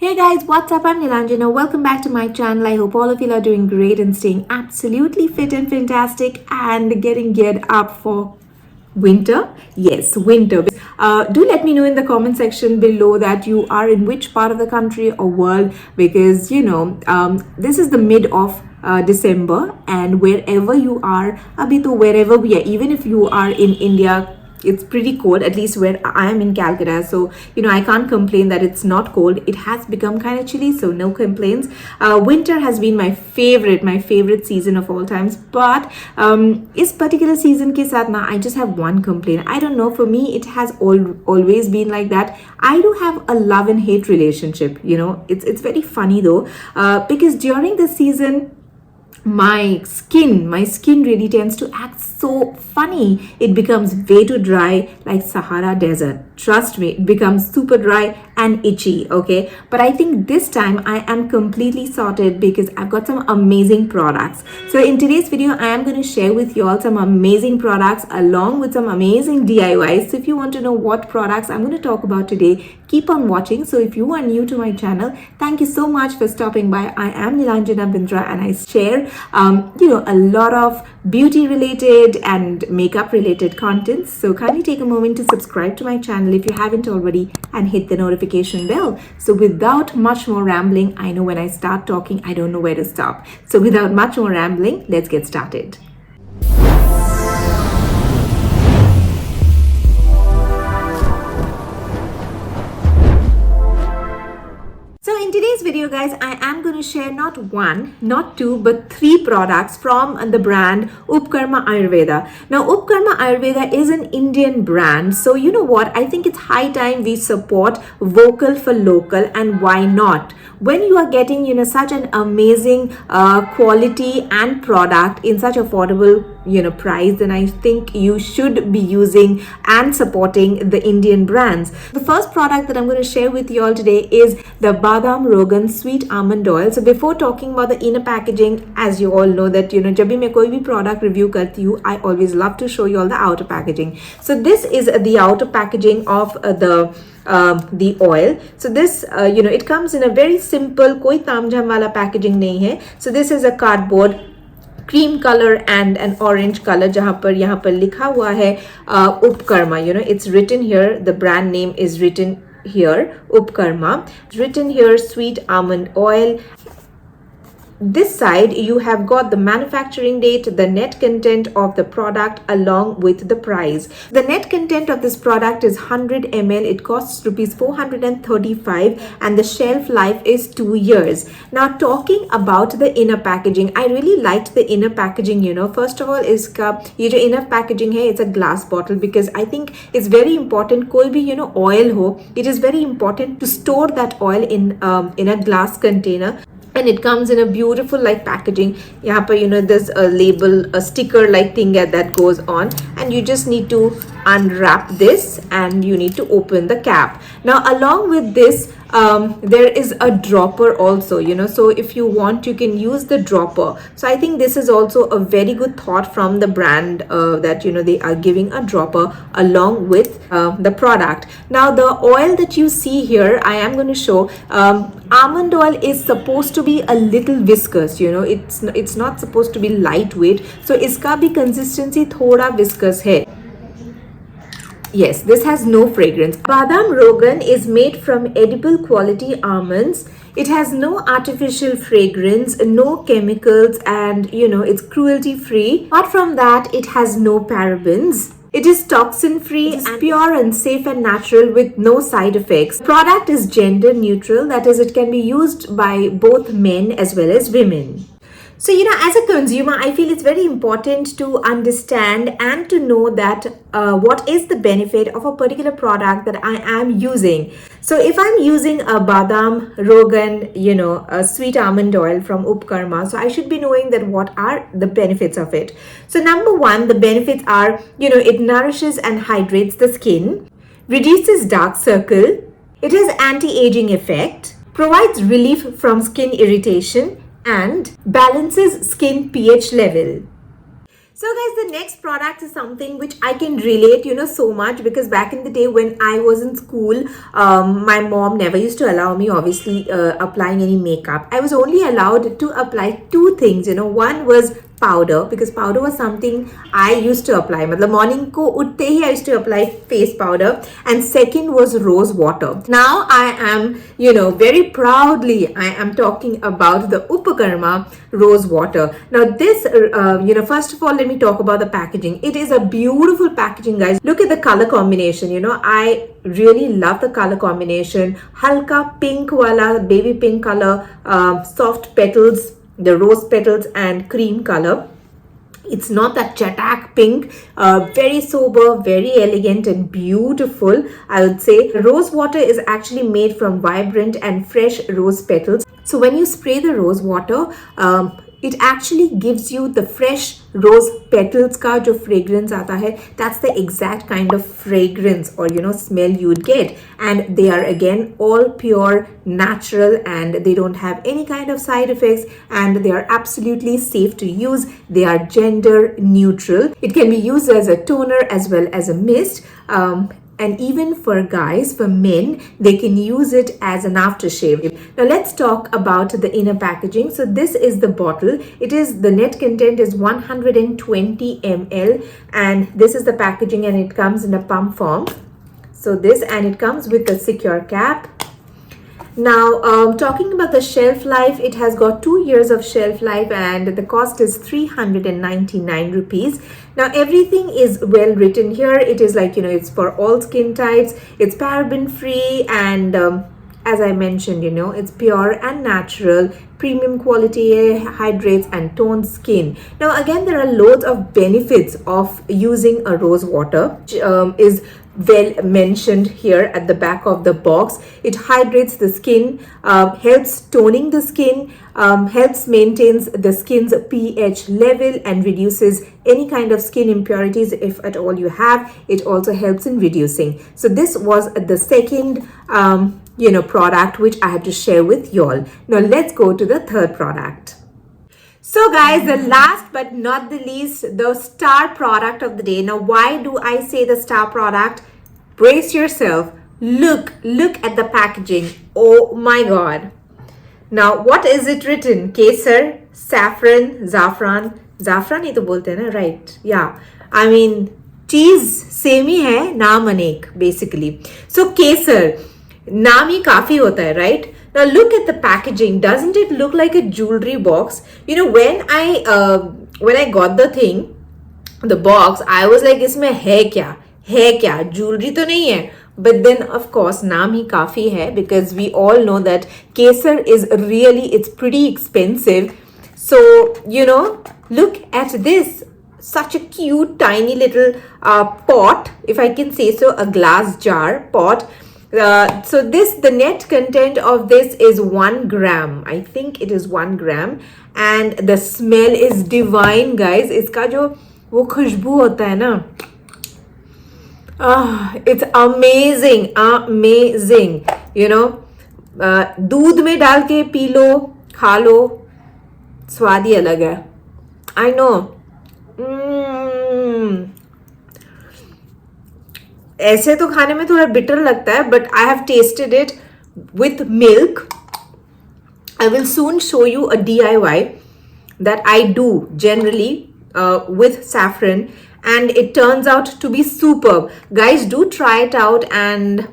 Hey guys, what's up? I'm Nilanjana. Welcome back to my channel. I hope all of you are doing great and staying absolutely fit and fantastic and getting geared up for winter. Yes, winter. Do let me know in the comment section below that you are in which part of the country or world, because this is the mid of December, and wherever you are, abhi to wherever we are, even if you are in India, it's pretty cold, at least where I am in Calcutta. So I can't complain that it's not cold. It has become kind of chilly, so no complaints. Winter has been my favorite season of all times, but this particular season ke sath na, I just have one complaint. I don't know, for me it has always been like that. I do have a love and hate relationship. It's very funny though, because during the season my skin really tends to act so funny. It becomes way too dry, like Sahara Desert. Trust me, it becomes super dry and itchy. Okay, but I think this time I am completely sorted because I've got some amazing products. So in today's video I am going to share with you all some amazing products along with some amazing DIYs. So if you want to know what products I'm going to talk about today, keep on watching. So if you are new to my channel, thank you so much for stopping by. I am Nilanjana Bindra and I share a lot of beauty related and makeup related content. So kindly take a moment to subscribe to my channel if you haven't already and hit the notification bell. So without much more rambling, I know when I start talking I don't know where to stop. So without much more rambling, let's get started. So in today's video guys, I am going to share not one, not two, but three products from the brand Upkarma Ayurveda. Now Upkarma Ayurveda is an Indian brand. So you know what, I think it's high time we support vocal for local, and why not? When you are getting such an amazing quality and product in such affordable price, then I think you should be using and supporting the Indian brands. The first product that I'm going to share with you all today is the Badam Rogan Sweet Almond Oil. So before talking about the inner packaging, as you all know that जब भी मैं कोई भी product review करती हूँ, I always love to show you all the outer packaging. So this is the outer packaging of the oil. So this it comes in a very simple, कोई तामझाम वाला packaging नहीं है. So this is a cardboard cream color and an orange color, जहाँ पर लिखा हुआ है Upkarma. It's written here, the brand name is written here, Upkarma. It's written here sweet almond oil. This side you have got the manufacturing date, the net content of the product along with the price. The net content of this product is 100 ml. It costs rupees 435 and the shelf life is 2 years. Now talking about the inner packaging, I really liked the inner packaging. First of all, इसका ये जो inner packaging है, it's a glass bottle, because I think it's very important, कोई भी oil हो, it is very important to store that oil in a glass container. And it comes in a beautiful packaging. यहाँ पर there's a label, a sticker like thing that goes on, and you just need to unwrap this and you need to open the cap. Now along with this there is a dropper also, so if you want you can use the dropper. So I think this is also a very good thought from the brand, that they are giving a dropper along with the product. Now the oil that you see here, I am going to show, almond oil is supposed to be a little viscous, it's not supposed to be lightweight, so iska bhi consistency thoda viscous hai. Yes, this has no fragrance. Badam Rogan is made from edible quality almonds. It has no artificial fragrance, no chemicals, and it's cruelty free. Apart from that, it has no parabens. It is toxin free and pure and safe and natural with no side effects. The product is gender neutral, that is, it can be used by both men as well as women. So, as a consumer, I feel it's very important to understand and to know that what is the benefit of a particular product that I am using. So, if I'm using a Badam Rogan, a sweet almond oil from Upkarma, so I should be knowing that what are the benefits of it. So, number one, the benefits are, it nourishes and hydrates the skin, reduces dark circle, it has anti-aging effect, provides relief from skin irritation, and balances skin pH level. So guys, the next product is something which I can relate, so much, because back in the day when I was in school, my mom never used to allow me, obviously, applying any makeup. I was only allowed to apply two things, one was powder, because powder was something I used to apply. Matlab morning ko utte hi I used to apply face powder, and second was rose water. Now I am, very proudly I am talking about the Upakarma rose water. Now this, first of all, let me talk about the packaging. It is a beautiful packaging, guys. Look at the color combination. I really love the color combination. Halka pink wala, baby pink color, soft petals, the rose petals, and cream color. It's not that chatak pink, very sober, very elegant and beautiful, I would say. Rose water is actually made from vibrant and fresh rose petals. So when you spray the rose water, it actually gives you the fresh rose petals ka jo fragrance aata hai. That's the exact kind of fragrance or smell you'd get, and they are again all pure, natural, and they don't have any kind of side effects, and they are absolutely safe to use. They are gender neutral. It can be used as a toner as well as a mist. And even for guys, for men, they can use it as an aftershave. Now let's talk about the inner packaging. So this is the bottle. The net content is 120 ml, and this is the packaging, and it comes in a pump form. So and it comes with a secure cap. Now, talking about the shelf life, it has got 2 years of shelf life, and the cost is 399 rupees. Now, everything is well written here. It is like, it's for all skin types. It's paraben free, and as I mentioned, it's pure and natural, premium quality, hydrates and tones skin. Now, again, there are loads of benefits of using a rose water, which is well mentioned here at the back of the box. It hydrates the skin, helps toning the skin, helps maintains the skin's pH level, and reduces any kind of skin impurities if at all you have. It also helps in reducing. So this was the second product which I had to share with y'all. Now let's go to the third product. So guys, the last but not the least, the star product of the day. Now, why do I say the star product? Brace yourself. Look at the packaging. Oh my God. Now, what is it written? Kesar, saffron, zafran. Zafran ही तो बोलते हैं ना, right? Yeah. I mean, चीज same ही है, नाम अनेक, basically. So, kesar, नाम ही काफी होता है, right? Now look at the packaging. Doesn't it look like a jewelry box? When I got the thing, the box, I was like, इसमें है क्या? Jewelry तो नहीं है. But then of course नाम ही काफी है, because we all know that kesar is it's pretty expensive. So look at this. Such a cute tiny little pot, if I can say so, a glass jar pot. So the net content of this is 1 gram. I think it is 1 gram, and the smell is divine, guys. इसका जो वो खुशबू होता है ना, it's amazing. दूध में डाल के पी लो, खा लो, स्वाद ही अलग है. I know. ऐसे तो खाने में थोड़ा बिटर लगता है, but I have tasted it with milk. I will soon show you a DIY that I do generally with saffron, and it turns out to be superb. Guys, do try it out, and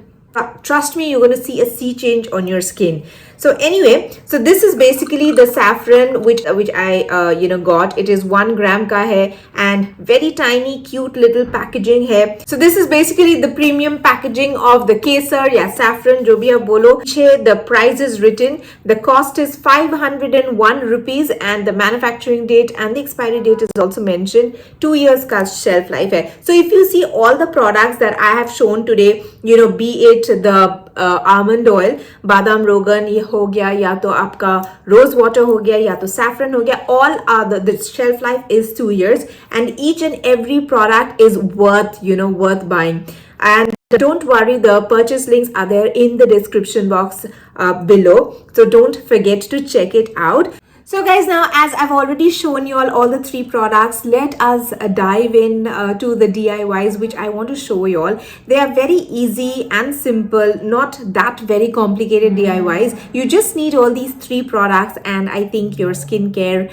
trust me, you're going to see a sea change on your skin. So anyway, so this is basically the saffron which I got. It is 1 gram ka hai, and very tiny cute little packaging hai. So this is basically the premium packaging of the kesar, saffron, jo bhi aap bolo. The price is written. The cost is 501 rupees, and the manufacturing date and the expiry date is also mentioned. 2 years ka shelf life hai. So if you see all the products that I have shown today, be it the almond oil, badam rogan ये हो गया, या तो आपका rose water हो गया, या तो saffron हो गया, all are the shelf life is 2 years, and each and every product is worth buying. And don't worry, the purchase links are there in the description box below, so don't forget to check it out. So guys, now as I've already shown you all the three products, let us dive in to the DIYs which I want to show you all. They are very easy and simple, not that very complicated DIYs. You just need all these three products and I think your skincare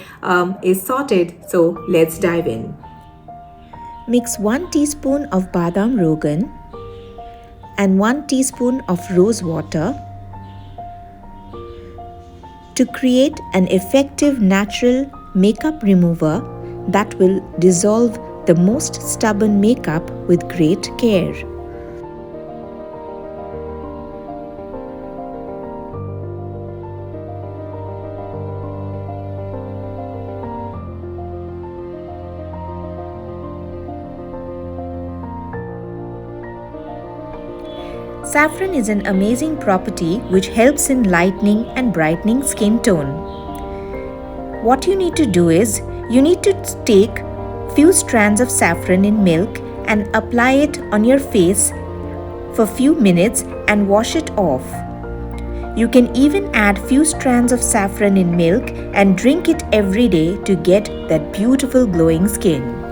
is sorted. So let's dive in. Mix 1 teaspoon of badam rogan and 1 teaspoon of rose water to create an effective natural makeup remover that will dissolve the most stubborn makeup with great care. Saffron is an amazing property which helps in lightening and brightening skin tone. What you need to do is, you need to take few strands of saffron in milk and apply it on your face for few minutes and wash it off. You can even add few strands of saffron in milk and drink it every day to get that beautiful glowing skin.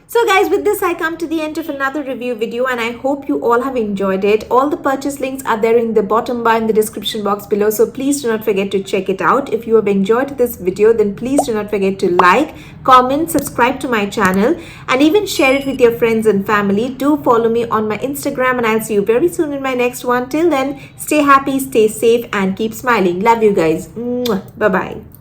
So guys, with this I come to the end of another review video and I hope you all have enjoyed it. All the purchase links are there in the bottom bar in the description box below, so please do not forget to check it out. If you have enjoyed this video, then please do not forget to like, comment, subscribe to my channel and even share it with your friends and family. Do follow me on my Instagram and I'll see you very soon in my next one. Till then, stay happy, stay safe and keep smiling. Love you guys. Bye bye.